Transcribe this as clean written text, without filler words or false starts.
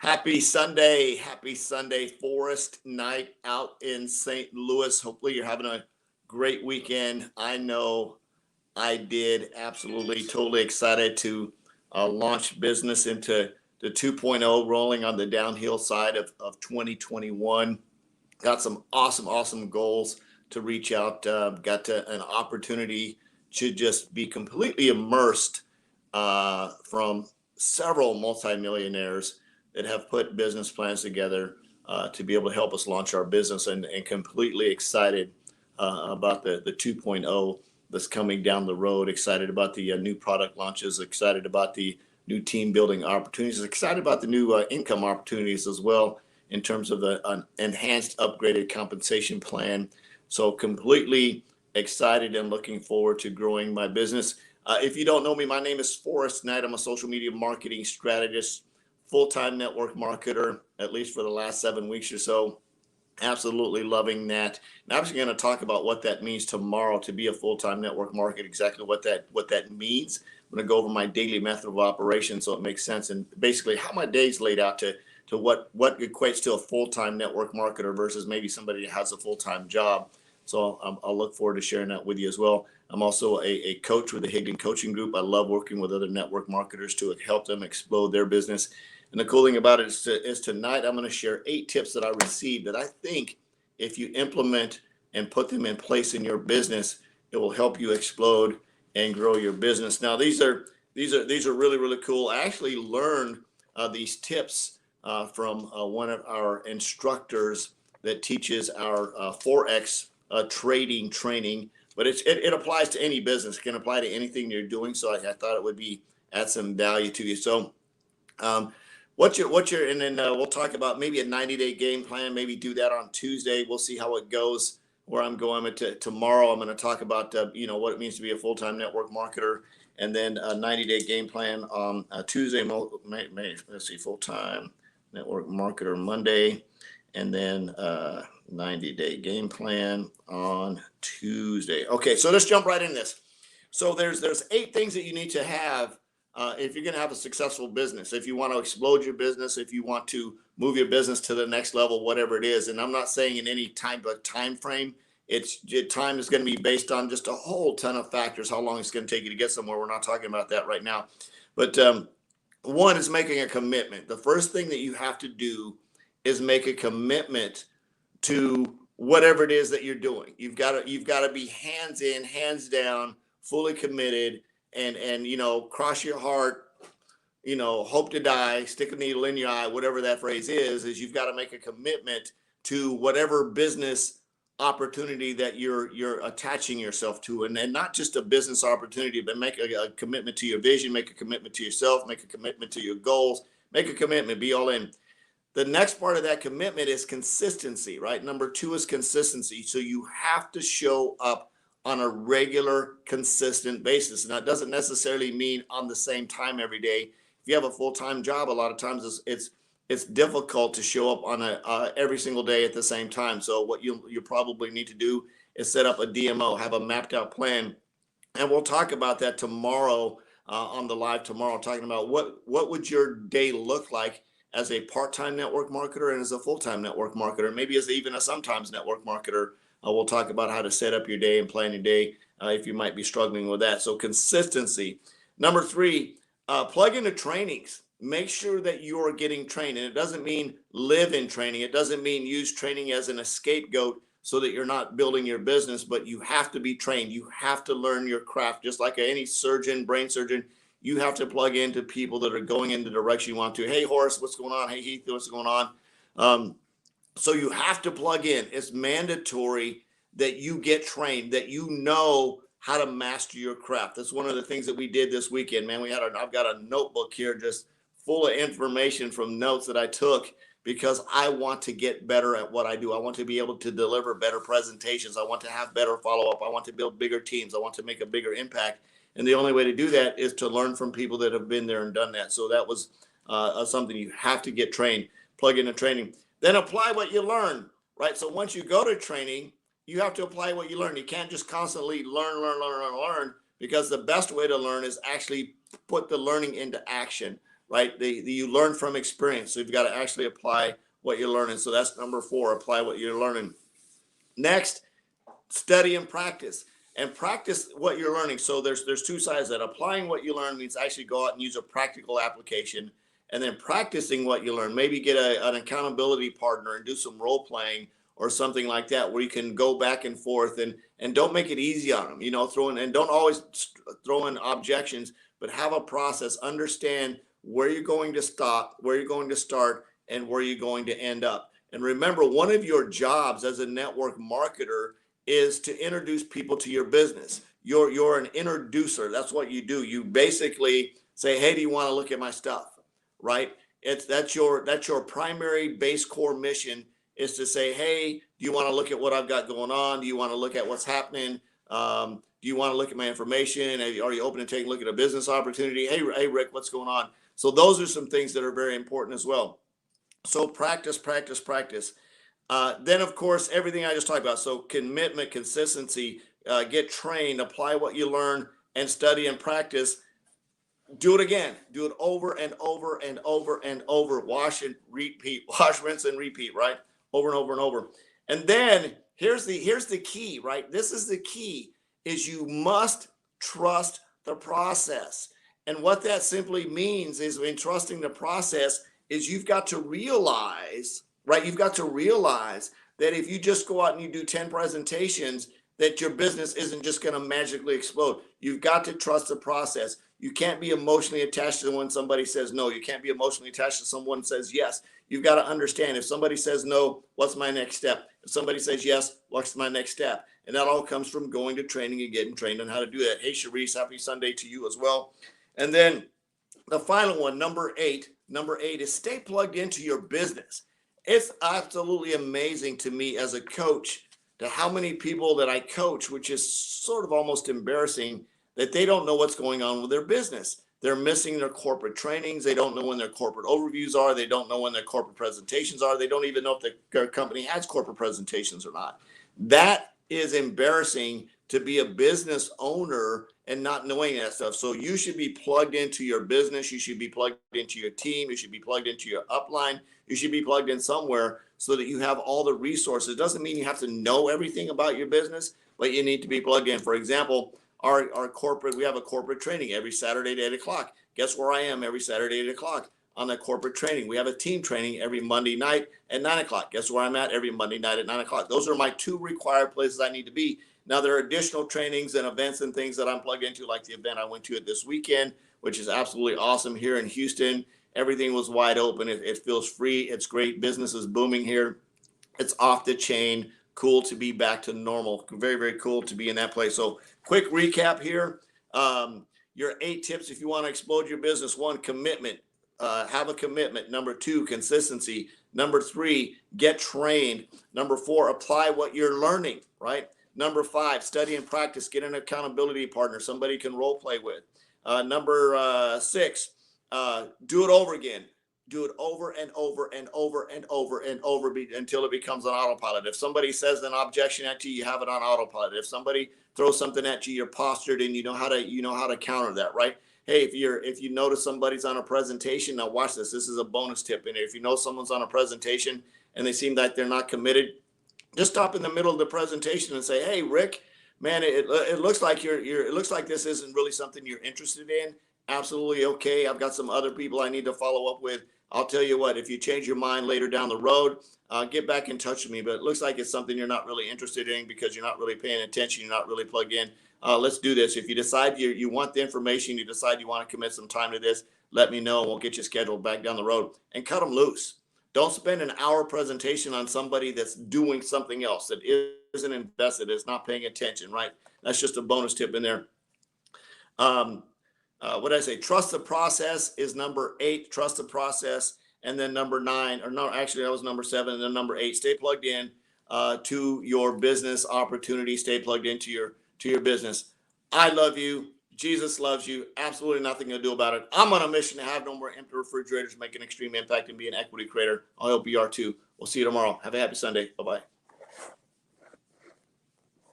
Happy Sunday, Forest night out in St. Louis. Hopefully, you're having a great weekend. I know I did. Absolutely, totally excited to launch business into the 2.0, rolling on the downhill side of 2021. Got some awesome goals to reach out. Got an opportunity to just be completely immersed from several multimillionaires that have put business plans together to be able to help us launch our business, and completely excited about the 2.0 that's coming down the road. Excited about the new product launches, excited about the new team building opportunities, excited about the new income opportunities as well in terms of an enhanced upgraded compensation plan. So completely excited and looking forward to growing my business. If you don't know me, my name is Forrest Knight. I'm a social media marketing strategist, full-time network marketer, at least for the last 7 weeks or so. Absolutely loving that. And I'm just going to talk about what that means tomorrow to be a full-time network marketer, exactly what that means. I'm going to go over my daily method of operation so it makes sense, and basically how my day's laid out to what equates to a full-time network marketer versus maybe somebody that has a full-time job. So I'll look forward to sharing that with you as well. I'm also a coach with the Higdon Coaching Group. I love working with other network marketers to help them explode their business. And the cool thing about it is tonight I'm going to share 8 tips that I received that I think if you implement and put them in place in your business, it will help you explode and grow your business. Now these are really cool. I actually learned these tips from one of our instructors that teaches our Forex trading training, but it applies to any business. It can apply to anything you're doing. So I thought it would be add some value to you. So and then we'll talk about maybe a 90-day game plan. Maybe do that on Tuesday. We'll see how it goes. Where I'm going with tomorrow, I'm going to talk about what it means to be a full-time network marketer, and then a 90-day game plan on Tuesday. Let's see, full-time network marketer Monday, and then 90-day game plan on Tuesday. Okay, so let's jump right in this. So there's 8 things that you need to have if you're going to have a successful business. If you want to explode your business, if you want to move your business to the next level, whatever it is. And I'm not saying in any time frame. Time is going to be based on just a whole ton of factors. How long it's going to take you to get somewhere. We're not talking about that right now. But one is making a commitment. The first thing that you have to do is make a commitment to whatever it is that you're doing. You've got to be hands in, hands down, fully committed, and cross your heart, hope to die, stick a needle in your eye, whatever that phrase is you've got to make a commitment to whatever business opportunity that you're attaching yourself to, and not just a business opportunity, but make a commitment to your vision, make a commitment to yourself, make a commitment to your goals, make a commitment, be all in. The next part of that commitment is consistency, right? Number 2 is consistency. So you have to show up on a regular, consistent basis. And that doesn't necessarily mean on the same time every day. If you have a full-time job, a lot of times it's difficult to show up on every single day at the same time. So what you probably need to do is set up a DMO, have a mapped out plan. And we'll talk about that tomorrow on the live tomorrow, talking about what would your day look like as a part-time network marketer and as a full-time network marketer, maybe as even a sometimes network marketer. We'll talk about how to set up your day and plan your day if you might be struggling with that. So consistency. Number 3, plug into trainings. Make sure that you are getting trained. And it doesn't mean live in training. It doesn't mean use training as an scapegoat so that you're not building your business, but you have to be trained. You have to learn your craft. Just like any surgeon, brain surgeon, you have to plug into people that are going in the direction you want to. Hey, Horace, what's going on? Hey, Heath, what's going on? So you have to plug in. It's mandatory that you get trained, that you know how to master your craft. That's one of the things that we did this weekend, man. I've got a notebook here just full of information from notes that I took because I want to get better at what I do. I want to be able to deliver better presentations. I want to have better follow-up. I want to build bigger teams. I want to make a bigger impact. And the only way to do that is to learn from people that have been there and done that. So that was something you have to get trained, plug into training. Then apply what you learn, right? So once you go to training, you have to apply what you learn. You can't just constantly learn, because the best way to learn is actually put the learning into action. right? You learn from experience. So you've got to actually apply what you're learning. So that's number 4, apply what you're learning. Next, study and practice. And practice what you're learning. So there's 2 sides of that. Applying what you learn means actually go out and use a practical application. And then practicing what you learn, maybe get an accountability partner and do some role playing or something like that, where you can go back and forth, and don't make it easy on them, and don't always throw in objections, but have a process, understand where you're going to stop, where you're going to start, and where you're going to end up. And remember, one of your jobs as a network marketer is to introduce people to your business. You're an introducer. That's what you do. You basically say, hey, do you want to look at my stuff? Right? That's your primary base core mission, is to say, hey, do you want to look at what I've got going on? Do you want to look at what's happening? Do you want to look at my information? Are you open to taking a look at a business opportunity? Hey, Rick, what's going on? So those are some things that are very important as well. So practice, practice, practice. Then, of course, everything I just talked about. So commitment, consistency, get trained, apply what you learn, and study and practice. Do it again. Do it over and over and over and over. Wash and repeat. Wash, rinse, and repeat, right? Over and over and over. And then here's the key, right? This is the key, is you must trust the process. And what that simply means is, in trusting the process, is you've got to realize, right? You've got to realize that if you just go out and you do 10 presentations, that your business isn't just going to magically explode. You've got to trust the process. You can't be emotionally attached to when somebody says no. You can't be emotionally attached to someone says yes. You've got to understand, if somebody says no, what's my next step? If somebody says yes, what's my next step? And that all comes from going to training and getting trained on how to do that. Hey, Sharice, happy Sunday to you as well. And then the final one, number 8 is stay plugged into your business. It's absolutely amazing to me as a coach to how many people that I coach, which is sort of almost embarrassing, that they don't know what's going on with their business. They're missing their corporate trainings. They don't know when their corporate overviews are. They don't know when their corporate presentations are. They don't even know if their company has corporate presentations or not. That is embarrassing, to be a business owner and not knowing that stuff. So you should be plugged into your business. You should be plugged into your team. You should be plugged into your upline. You should be plugged in somewhere so that you have all the resources. It doesn't mean you have to know everything about your business, but you need to be plugged in. For example, our corporate, we have a corporate training every Saturday at 8 o'clock. Guess where I am every Saturday at 8 o'clock? On that corporate training. We have a team training every Monday night at 9 o'clock. Guess where I'm at every Monday night at 9 o'clock? Those are my 2 required places I need to be. Now, there are additional trainings and events and things that I'm plugged into, like the event I went to this weekend, which is absolutely awesome here in Houston. Everything was wide open. It feels free. It's great. Business is booming here. It's off the chain. Cool to be back to normal. Very, very cool to be in that place. So quick recap here. Your 8 tips if you want to explode your business. 1, commitment. Have a commitment. Number 2, consistency. Number 3, get trained. Number 4, apply what you're learning, right? Number 5, study and practice. Get an accountability partner, somebody you can role play with. Number 6, do it over again. Do it over and over and over and over and over until it becomes an autopilot. If somebody says an objection at you, you have it on autopilot. If somebody throws something at you, you're postured and you know how to counter that, right? Hey, if you notice somebody's on a presentation, now watch this. This is a bonus tip in here. If you know someone's on a presentation and they seem like they're not committed, just stop in the middle of the presentation and say, "Hey, Rick, man, it looks like it looks like this isn't really something you're interested in. Absolutely okay. I've got some other people I need to follow up with. I'll tell you what, if you change your mind later down the road, get back in touch with me. But it looks like it's something you're not really interested in because you're not really paying attention. You're not really plugged in. Let's do this. If you decide you want the information, you decide you want to commit some time to this, let me know and we'll get you scheduled back down the road and cut them loose. Don't spend an hour presentation on somebody that's doing something else, that isn't invested, is not paying attention, right? That's just a bonus tip in there. What did I say? Trust the process is number 8. Trust the process. And then number 9, or no, actually that was number 7. And then number 8, stay plugged in to your business opportunity. Stay plugged into your business. I love you. Jesus loves you. Absolutely nothing to do about it. I'm on a mission to have no more empty refrigerators, make an extreme impact, and be an equity creator. I hope you are too. We'll see you tomorrow. Have a happy Sunday. Bye-bye.